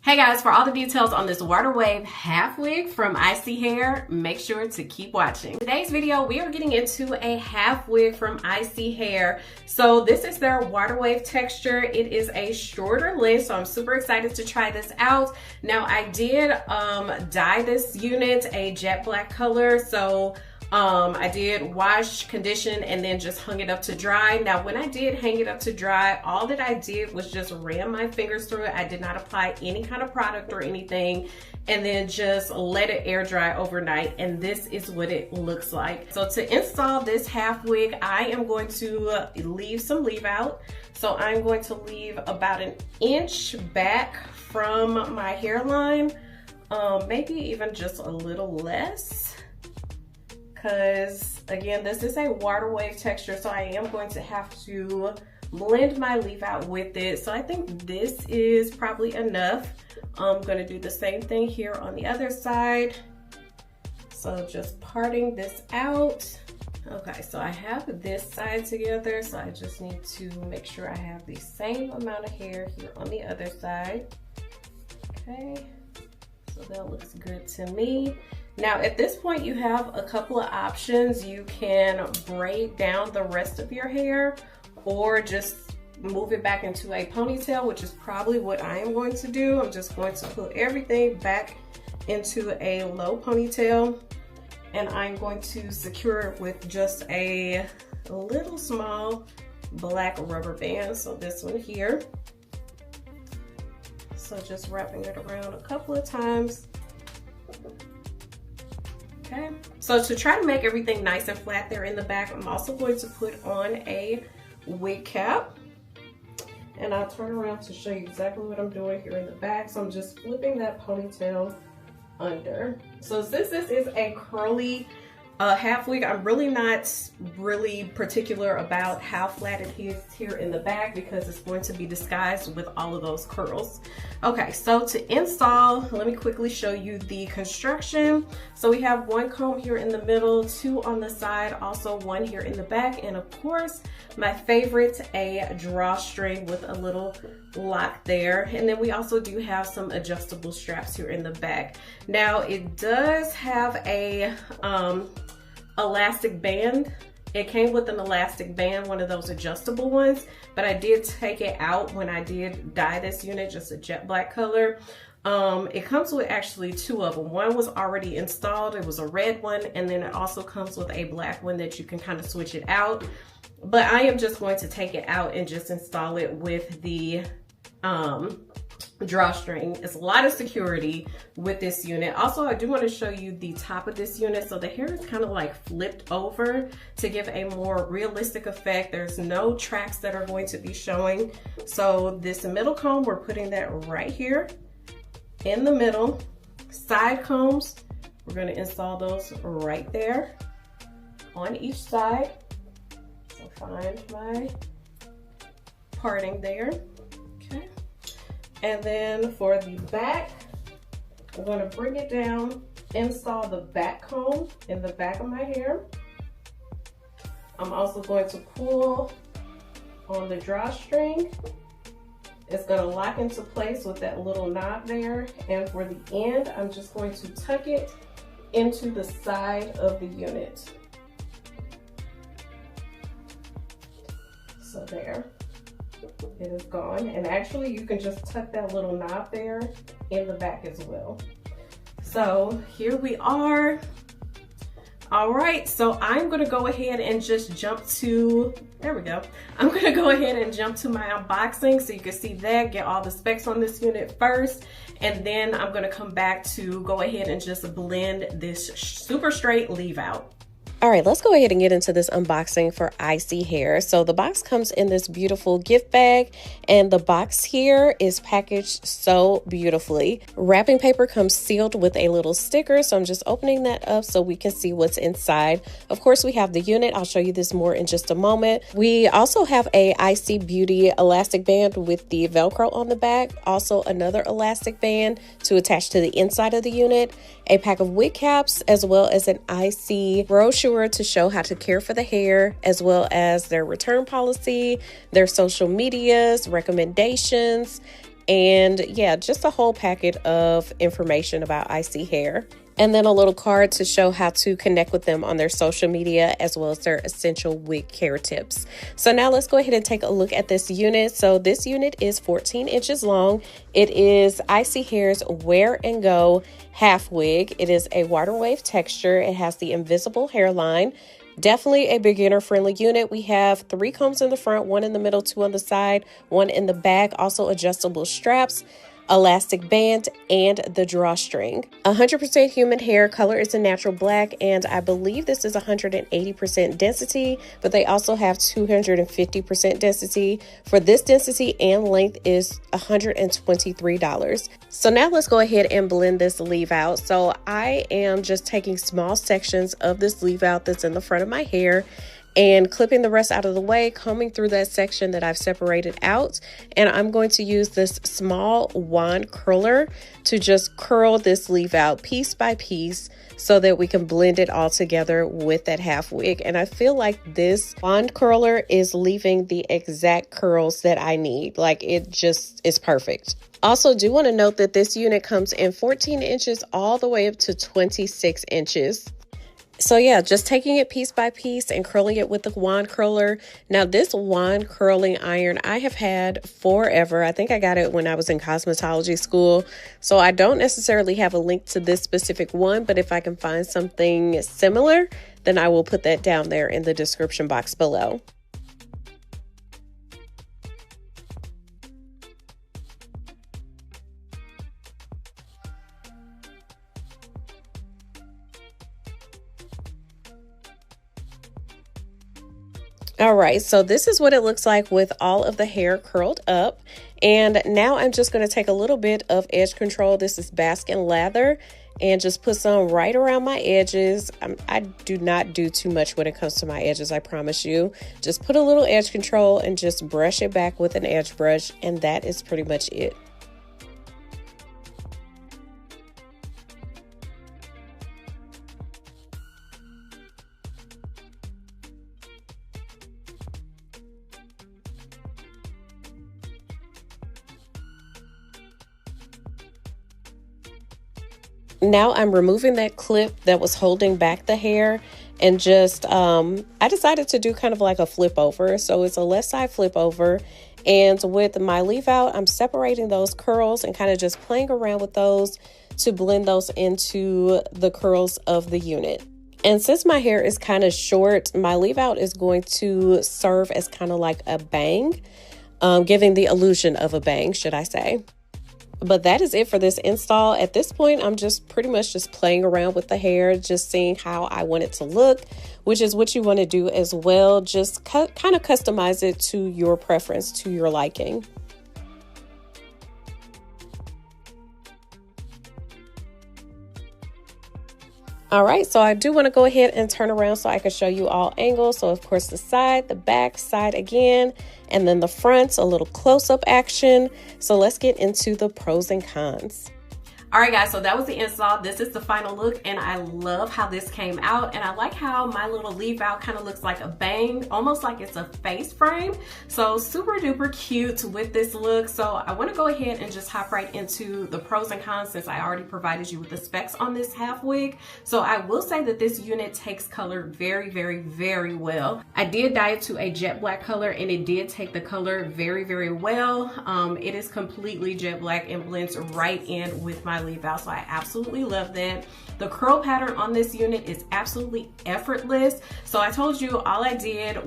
Hey guys, for all the details on this water wave half wig from 𝐈𝐒𝐄𝐄, make sure to keep watching. Today's video, we are getting into a half wig from 𝐈𝐒𝐄𝐄. So this is their water wave texture. It is a shorter length, so I'm super excited to try this out. Now I did dye this unit a jet black color, so I did wash, condition, and then just hung it up to dry. Now, when I did hang it up to dry, all that I did was just ran my fingers through it. I did not apply any kind of product or anything, and then just let it air dry overnight. And this is what it looks like. So to install this half wig, I am going to leave some leave out. So I'm going to leave about 1 inch back from my hairline, maybe even just a little less. Because again, this is a water wave texture, so I am going to have to blend my leave out with it. So I think this is probably enough. I'm gonna do the same thing here on the other side. So just parting this out. Okay, so I have this side together, so I just need to make sure I have the same amount of hair here on the other side. Okay, so that looks good to me. Now at this point you have a couple of options. You can braid down the rest of your hair or just move it back into a ponytail, which is probably what I am going to do. I'm just going to put everything back into a low ponytail, and I'm going to secure it with just a little small black rubber band. So this one here. So just wrapping it around a couple of times. Okay, so to try to make everything nice and flat there in the back, I'm also going to put on a wig cap. And I'll turn around to show you exactly what I'm doing here in the back. So I'm just flipping that ponytail under. So since this is a curly half wig, I'm really not particular about how flat it is here in the back because it's going to be disguised with all of those curls. Okay, so to install, let me quickly show you the construction. So we have 1 comb here in the middle, 2 on the side, also 1 here in the back, and of course, my favorite, a drawstring with a little lock there. And then we also do have some adjustable straps here in the back. Now it does have a elastic band. It came with an elastic band, one of those adjustable ones, but I did take it out when I did dye this unit, just a jet black color. It comes with actually 2 of them. One was already installed, it was a red one, and then it also comes with a black one that you can kind of switch it out. But I am just going to take it out and just install it with the drawstring. It's a lot of security with this unit. Also, I do want to show you the top of this unit. So the hair is kind of like flipped over to give a more realistic effect. There's no tracks that are going to be showing. So this middle comb, we're putting that right here in the middle. Side combs, we're going to install those right there on each side. So find my parting there. Okay. And then for the back, I'm going to bring it down, install the back comb in the back of my hair. I'm also going to pull on the drawstring. It's going to lock into place with that little knob there. And for the end, I'm just going to tuck it into the side of the unit. So there. It is gone, and actually you can just tuck that little knob there in the back as well. So here we are. All right, so I'm gonna go ahead and just jump to, there we go. I'm gonna go ahead and jump to my unboxing so you can see that, get all the specs on this unit first, and then I'm gonna come back to go ahead and just blend this super straight leave out. All right, let's go ahead and get into this unboxing for 𝐈𝐒𝐄𝐄. So the box comes in this beautiful gift bag, and the box here is packaged so beautifully. Wrapping paper comes sealed with a little sticker, so I'm just opening that up so we can see what's inside. Of course, we have the unit. I'll show you this more in just a moment. We also have a 𝐈𝐒 Beauty elastic band with the Velcro on the back. Also another elastic band to attach to the inside of the unit. A pack of wig caps, as well as an 𝐈𝐒 brochure to show how to care for the hair, as well as their return policy, their social medias, recommendations, and yeah, just a whole packet of information about 𝐈𝐒𝐄𝐄 Hair. And then a little card to show how to connect with them on their social media, as well as their essential wig care tips. So now let's go ahead and take a look at this unit. So this unit is 14 inches long. It is 𝐈𝐒𝐄𝐄 Hair's Wear and Go half wig. It is a water wave texture. It has the invisible hairline. Definitely a beginner friendly unit. We have 3 combs in the front, 1 in the middle, 2 on the side, 1 in the back, also adjustable straps, elastic band, and the drawstring. 100% human hair. Color is a natural black, and I believe this is 180% density, but they also have 250% density. For this density and length is $123. So now let's go ahead and blend this leave out. So I am just taking small sections of this leave out that's in the front of my hair and clipping the rest out of the way, combing through that section that I've separated out. And I'm going to use this small wand curler to just curl this leave out piece by piece so that we can blend it all together with that half wig. And I feel like this wand curler is leaving the exact curls that I need. Like, it just is perfect. Also, do want to note that this unit comes in 14 inches all the way up to 26 inches. So yeah, just taking it piece by piece and curling it with the wand curler. Now this wand curling iron I have had forever. I think I got it when I was in cosmetology school. So I don't necessarily have a link to this specific one, but if I can find something similar, then I will put that down there in the description box below. All right, so this is what it looks like with all of the hair curled up. And now I'm just going to take a little bit of edge control. This is Baskin Lather, and just put some right around my edges. I do not do too much when it comes to my edges, I promise you. Just put a little edge control and just brush it back with an edge brush, and that is pretty much it. Now I'm removing that clip that was holding back the hair, and just I decided to do kind of like a flip over. So it's a left side flip over, and with my leave out, I'm separating those curls and kind of just playing around with those to blend those into the curls of the unit. And since my hair is kind of short, my leave out is going to serve as kind of like a bang, giving the illusion of a bang, should I say. But that is it for this install. At this point, I'm just pretty much just playing around with the hair, just seeing how I want it to look, which is what you want to do as well. Just kind of customize it to your preference, to your liking. All right, so I do want to go ahead and turn around so I can show you all angles. So of course the side, the back, side again, and then the front, a little close-up action. So let's get into the pros and cons. All right, guys, so that was the install. This is the final look, and I love how this came out. And I like how my little leave out kind of looks like a bang, almost like it's a face frame. So super duper cute with this look. So I want to go ahead and just hop right into the pros and cons, since I already provided you with the specs on this half wig. So I will say that this unit takes color very, very, very well. I did dye it to a jet black color, and it did take the color very, very well. It is completely jet black and blends right in with my leave out, so I absolutely love that. The curl pattern on this unit is absolutely effortless. So I told you all I did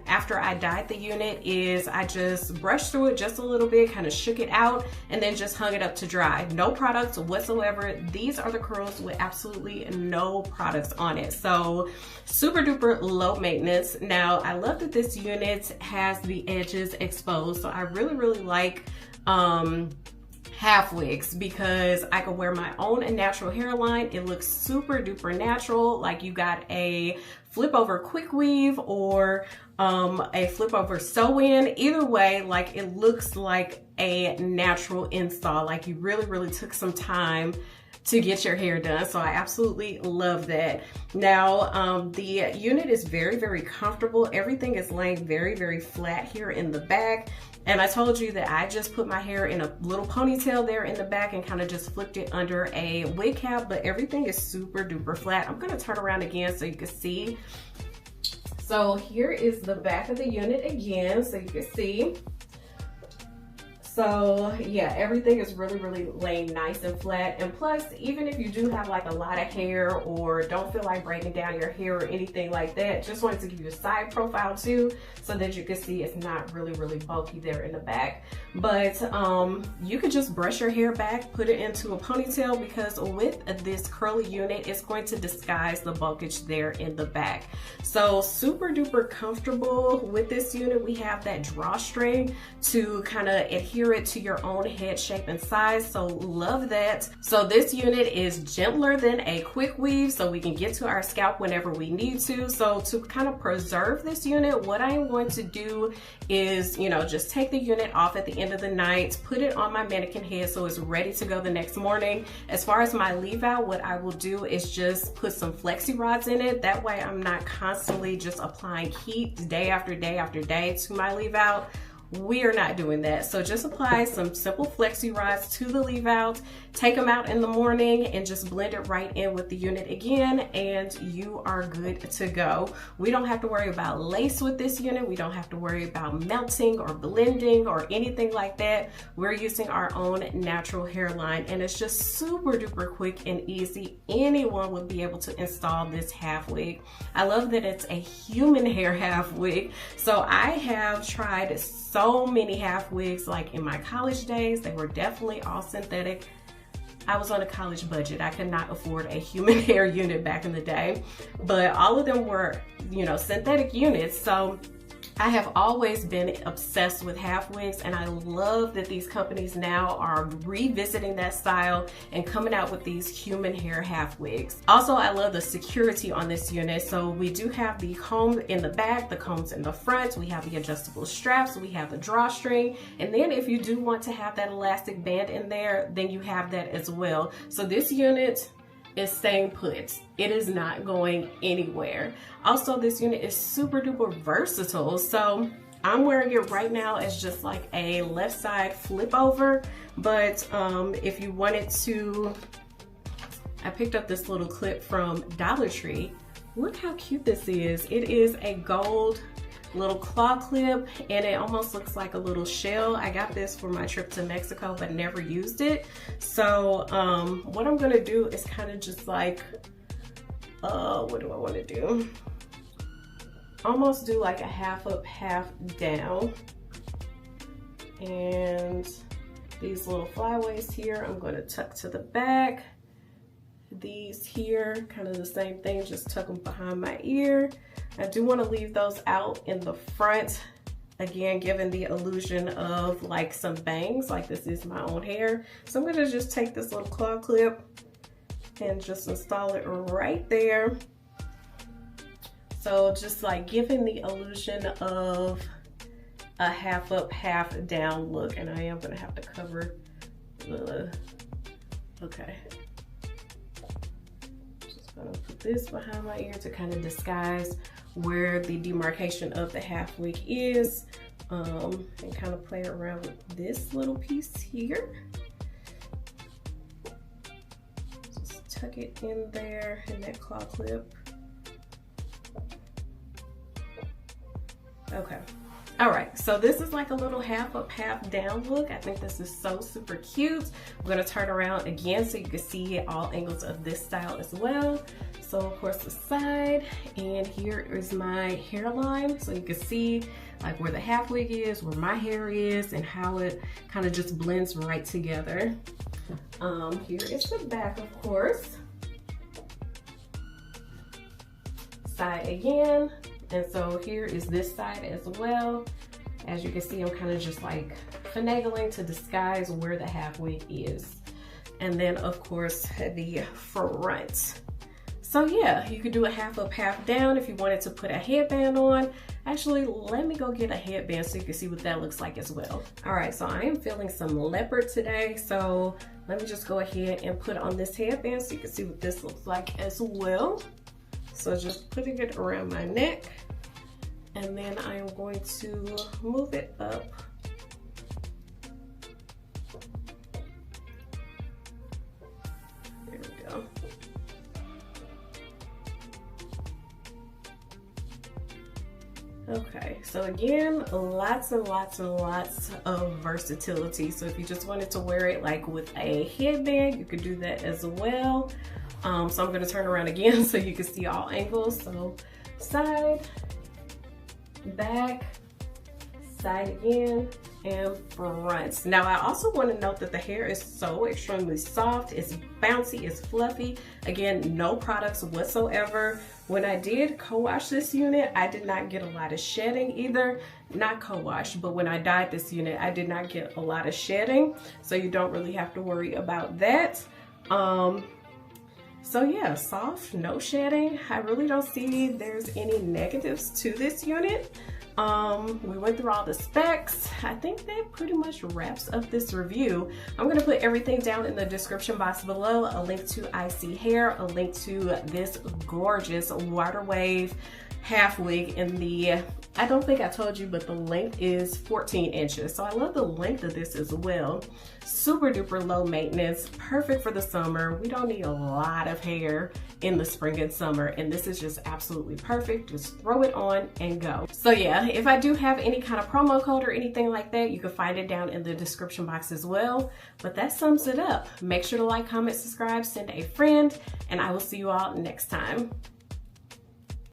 after I dyed the unit is I just brushed through it just a little bit, kind of shook it out, and then just hung it up to dry. No products whatsoever. These are the curls with absolutely no products on it. So super duper low maintenance. Now I love that this unit has the edges exposed. So I really, really like half wigs, because I can wear my own natural hairline. It looks super duper natural, like you got a flip over quick weave or a flip over sew in. Either way, like, it looks like a natural install, like you really, really took some time to get your hair done. So I absolutely love that. Now, the unit is very, very comfortable. Everything is laying very, very flat here in the back. And I told you that I just put my hair in a little ponytail there in the back and kind of just flipped it under a wig cap, but everything is super duper flat. I'm gonna turn around again so you can see. So here is the back of the unit again, so you can see. So yeah, everything is really laying nice and flat. And plus, even if you do have like a lot of hair or don't feel like braiding down your hair or anything like that, just wanted to give you a side profile too, so that you can see it's not really bulky there in the back. But you could just brush your hair back, put it into a ponytail, because with this curly unit, it's going to disguise the bulkage there in the back. So super duper comfortable with this unit. We have that drawstring to kind of adhere it to your own head shape and size, so love that. So this unit is gentler than a quick weave, so we can get to our scalp whenever we need to. So to kind of preserve this unit, what I am going to do is, you know, just take the unit off at the end of the night, put it on my mannequin head so it's ready to go the next morning. As far as my leave out, what I will do is just put some flexi rods in it. That way I'm not constantly just applying heat day after day after day to my leave out. We are not doing that. So just apply some simple flexi rods to the leave out, take them out in the morning and just blend it right in with the unit again, and you are good to go. We don't have to worry about lace with this unit. We don't have to worry about melting or blending or anything like that. We're using our own natural hairline, and it's just super duper quick and easy. Anyone would be able to install this half wig. I love that it's a human hair half wig. So I have tried so many half wigs, like in my college days. They were definitely all synthetic. I was on a college budget. I could not afford a human hair unit back in the day, but all of them were, you know, synthetic units. So I have always been obsessed with half wigs, and I love that these companies now are revisiting that style and coming out with these human hair half wigs. Also, I love the security on this unit. So we do have the comb in the back, the combs in the front, we have the adjustable straps, we have the drawstring, and then if you do want to have that elastic band in there, then you have that as well. So this unit is staying put. It is not going anywhere. Also, this unit is super duper versatile. So I'm wearing it right now as just like a left side flip over, but if you wanted to, I picked up this little clip from Dollar Tree. Look how cute this is. It is a gold little claw clip, and it almost looks like a little shell. I got this for my trip to Mexico but never used it. So what I'm gonna do is kind of just like, what do I want to do? Almost do like a half up, half down. And these little flyaways here, I'm going to tuck to the back. These here, kind of the same thing, just tuck them behind my ear. I do want to leave those out in the front, again, giving the illusion of like some bangs, like this is my own hair. So I'm going to just take this little claw clip and just install it right there. So just like giving the illusion of a half up, half down look. And I am going to have to cover the, okay. Just going to put this behind my ear to kind of disguise where the demarcation of the half wig is, and kind of play around with this little piece here. Just tuck it in there in that claw clip. Okay. All right, so this is like a little half up, half down look. I think this is so super cute. I'm gonna turn around again so you can see all angles of this style as well. So of course the side, and here is my hairline. So you can see like where the half wig is, where my hair is, and how it kind of just blends right together. Here is the back, of course. Side again. And so here is this side as well. As you can see, I'm kind of just like finagling to disguise where the half wig is. And then of course the front. So yeah, you could do a half up, half down if you wanted to put a headband on. Actually, let me go get a headband so you can see what that looks like as well. All right, so I am feeling some leopard today. So let me just go ahead and put on this headband so you can see what this looks like as well. So just putting it around my neck, and then I am going to move it up Okay, so again, lots and lots and lots of versatility. So if you just wanted to wear it like with a headband, you could do that as well. So I'm gonna turn around again so you can see all angles. So side, back, side again, and front. Now I also want to note that the hair is so extremely soft, it's bouncy, it's fluffy. Again, no products whatsoever. When I did co-wash this unit, I did not get a lot of shedding either. Not co-wash, but when I dyed this unit, I did not get a lot of shedding, so you don't really have to worry about that. So yeah, soft, no shedding. I really don't see there's any negatives to this unit. We went through all the specs. I think that pretty much wraps up this review. I'm gonna put everything down in the description box below, a link to 𝐈𝐒𝐄𝐲, a link to this gorgeous water wave half wig in the, I don't think I told you, but the length is 14 inches. So I love the length of this as well. Super duper low maintenance, perfect for the summer. We don't need a lot of hair in the spring and summer, and this is just absolutely perfect. Just throw it on and go. So yeah, if I do have any kind of promo code or anything like that, you can find it down in the description box as well. But that sums it up. Make sure to like, comment, subscribe, send a friend, and I will see you all next time.